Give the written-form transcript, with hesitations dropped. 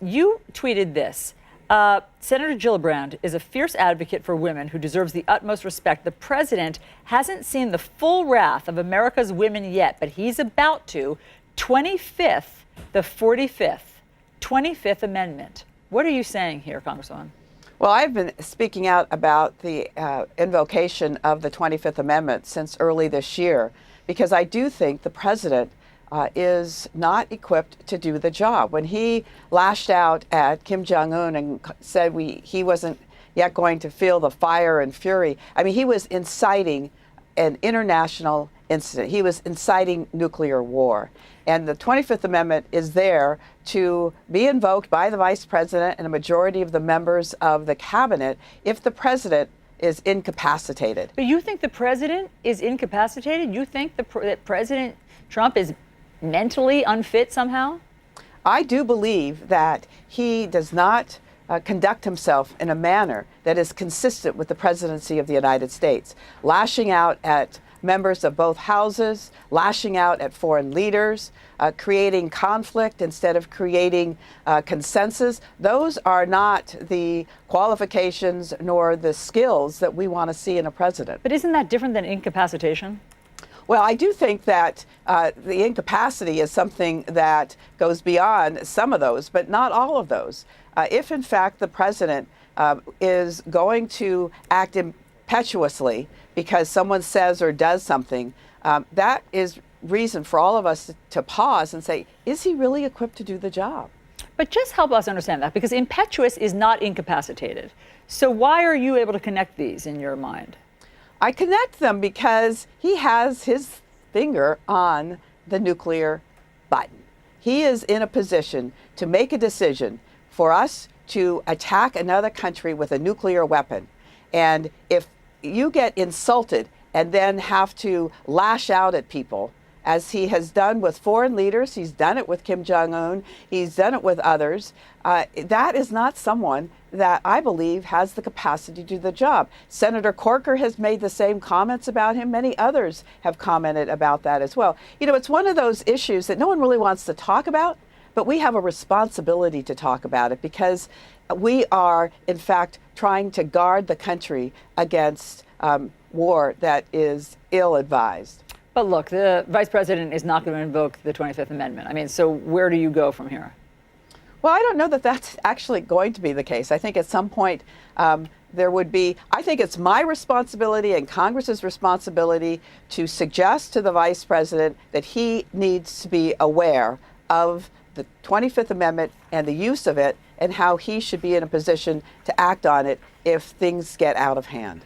You tweeted this. Senator Gillibrand is a fierce advocate for women who deserves the utmost respect. The president hasn't seen the full wrath of America's women yet, but he's about to. 25th, the 25th Amendment. What are you saying here, Congresswoman? Well, I've been speaking out about the invocation of the 25th Amendment since early this year, because I do think the president is not equipped to do the job. When he lashed out at Kim Jong-un and said he wasn't yet going to feel the fire and fury, I mean, he was inciting an international incident. He was inciting nuclear war. And the 25th Amendment is there to be invoked by the Vice President and a majority of the members of the cabinet if the president is incapacitated. But you think the president is incapacitated? You think that President Trump is mentally unfit somehow? I do believe that he does not conduct himself in a manner that is consistent with the presidency of the United States, lashing out at members of both houses, lashing out at foreign leaders, creating conflict instead of creating consensus. Those are not the qualifications nor the skills that we want to see in a president. But isn't that different than incapacitation? Well, I do think that the incapacity is something that goes beyond some of those, but not all of those. If, in fact, the president is going to act impetuously because someone says or does something, that is reason for all of us to pause and say, is he really equipped to do the job? But just help us understand that, because impetuous is not incapacitated. So why are you able to connect these in your mind? I connect them because he has his finger on the nuclear button. He is in a position to make a decision for us to attack another country with a nuclear weapon. And if you get insulted and then have to lash out at people, as he has done with foreign leaders, he's done it with Kim Jong-un, he's done it with others, that is not someone that I believe has the capacity to do the job. Senator Corker has made the same comments about him. Many others have commented about that as well. You know, it's one of those issues that no one really wants to talk about, but we have a responsibility to talk about it because we are, in fact, trying to guard the country against war that is ill-advised. But look, the vice president is not going to invoke the 25th Amendment. I mean, so where do you go from here? Well, I don't know that that's actually going to be the case. I think at some point there would be, I think it's my responsibility and Congress's responsibility to suggest to the vice president that he needs to be aware of the 25th Amendment and the use of it and how he should be in a position to act on it if things get out of hand.